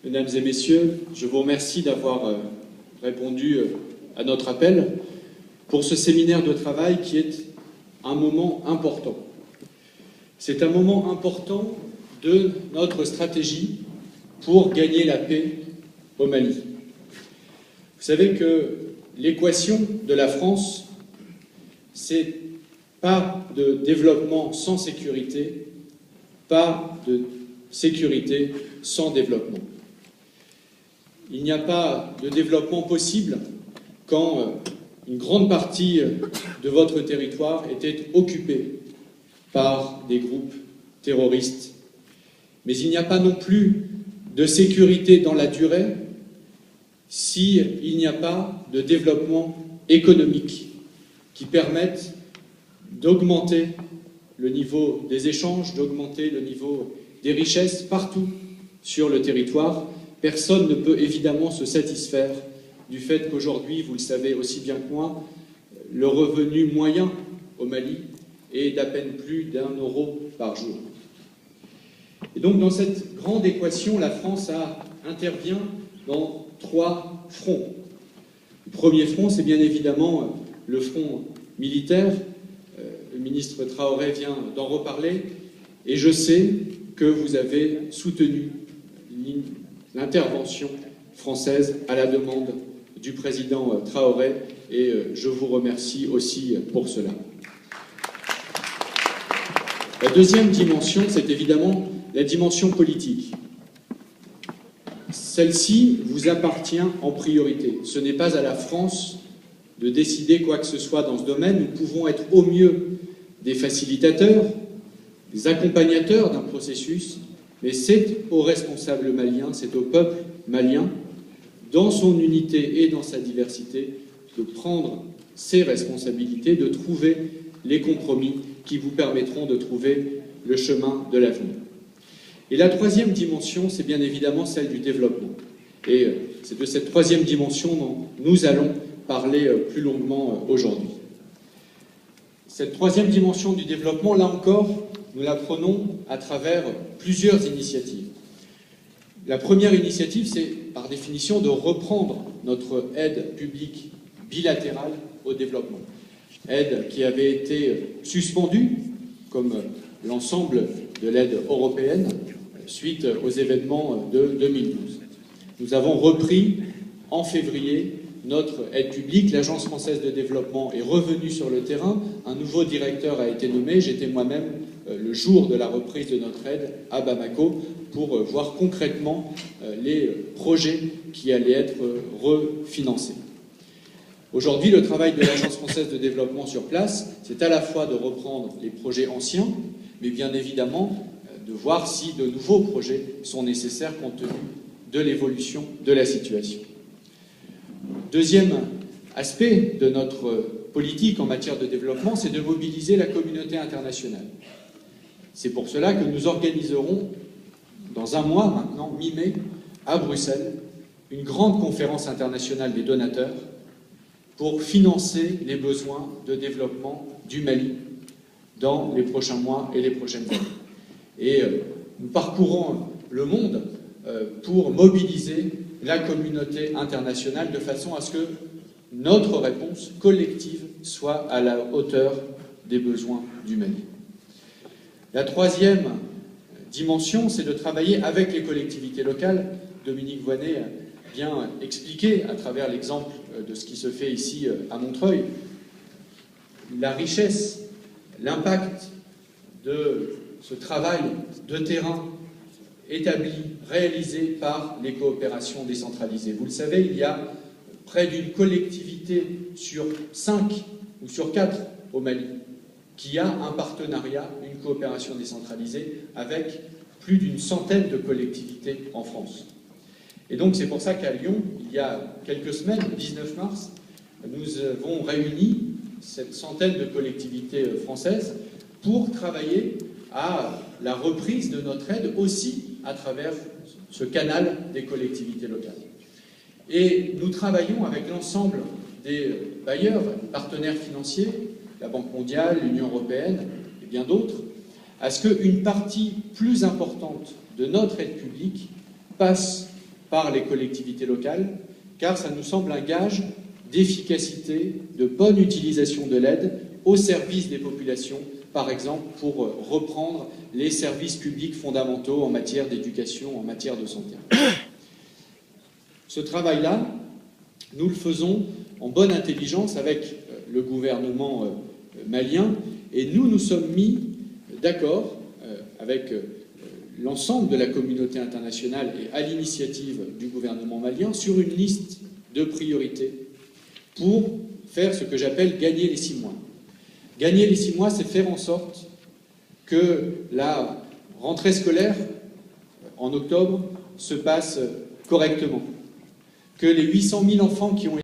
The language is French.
Mesdames et messieurs, je vous remercie d'avoir répondu à notre appel pour ce séminaire de travail qui est un moment important. C'est un moment important de notre stratégie pour gagner la paix au Mali. Vous savez que l'équation de la France, c'est pas de développement sans sécurité, pas de sécurité sans développement. Il n'y a pas de développement possible quand une grande partie de votre territoire était occupée par des groupes terroristes. Mais il n'y a pas non plus de sécurité dans la durée s'il n'y a pas de développement économique qui permette d'augmenter le niveau des échanges, d'augmenter le niveau des richesses partout sur le territoire. Personne ne peut évidemment se satisfaire du fait qu'aujourd'hui, vous le savez aussi bien que moi, le revenu moyen au Mali est d'à peine plus d'1 € par jour. Et donc, dans cette grande équation, la France intervient dans 3 fronts. Le premier front, c'est bien évidemment le front militaire. Le ministre Traoré vient d'en reparler, et je sais que vous avez soutenu l'intervention française à la demande du président Traoré, et je vous remercie aussi pour cela. La deuxième dimension, c'est évidemment la dimension politique. Celle-ci vous appartient en priorité. Ce n'est pas à la France de décider quoi que ce soit dans ce domaine. Nous pouvons être au mieux des facilitateurs, des accompagnateurs d'un processus, mais c'est aux responsables maliens, c'est au peuple malien, dans son unité et dans sa diversité, de prendre ses responsabilités, de trouver les compromis qui vous permettront de trouver le chemin de l'avenir. Et la troisième dimension, c'est bien évidemment celle du développement. Et c'est de cette troisième dimension dont nous allons parler plus longuement aujourd'hui. Cette troisième dimension du développement, là encore, nous la prenons à travers plusieurs initiatives. La première initiative, c'est par définition de reprendre notre aide publique bilatérale au développement. Aide qui avait été suspendue, comme l'ensemble de l'aide européenne, suite aux événements de 2012. Nous avons repris en février notre aide publique. L'Agence française de développement est revenue sur le terrain. Un nouveau directeur a été nommé. J'étais moi-même, le jour de la reprise de notre aide, à Bamako, pour voir concrètement les projets qui allaient être refinancés. Aujourd'hui, le travail de l'Agence française de développement sur place, c'est à la fois de reprendre les projets anciens, mais bien évidemment de voir si de nouveaux projets sont nécessaires compte tenu de l'évolution de la situation. Deuxième aspect de notre politique en matière de développement, c'est de mobiliser la communauté internationale. C'est pour cela que nous organiserons, dans un mois maintenant, mi-mai, à Bruxelles, une grande conférence internationale des donateurs pour financer les besoins de développement du Mali dans les prochains mois et les prochaines années. Et nous parcourons le monde pour mobiliser la communauté internationale de façon à ce que notre réponse collective soit à la hauteur des besoins du Mali. La troisième dimension, c'est de travailler avec les collectivités locales. Dominique Voynet a bien expliqué, à travers l'exemple de ce qui se fait ici à Montreuil, la richesse, l'impact de ce travail de terrain établi, réalisé par les coopérations décentralisées. Vous le savez, il y a près d'une collectivité sur 5 ou sur 4 au Mali qui a un partenariat, une coopération décentralisée avec plus d'une centaine de collectivités en France. Et donc c'est pour ça qu'à Lyon, il y a quelques semaines, le 19 mars, nous avons réuni cette centaine de collectivités françaises pour travailler à la reprise de notre aide aussi à travers ce canal des collectivités locales. Et nous travaillons avec l'ensemble des bailleurs, partenaires financiers, la Banque mondiale, l'Union européenne et bien d'autres, à ce qu'une partie plus importante de notre aide publique passe par les collectivités locales, car ça nous semble un gage d'efficacité, de bonne utilisation de l'aide au service des populations, par exemple pour reprendre les services publics fondamentaux en matière d'éducation, en matière de santé. Ce travail-là, nous le faisons en bonne intelligence avec le gouvernement malien, et nous sommes mis d'accord avec l'ensemble de la communauté internationale et à l'initiative du gouvernement malien sur une liste de priorités pour faire ce que j'appelle gagner les 6 mois. Gagner les 6 mois, c'est faire en sorte que la rentrée scolaire en octobre se passe correctement, que les 800 000 enfants qui ont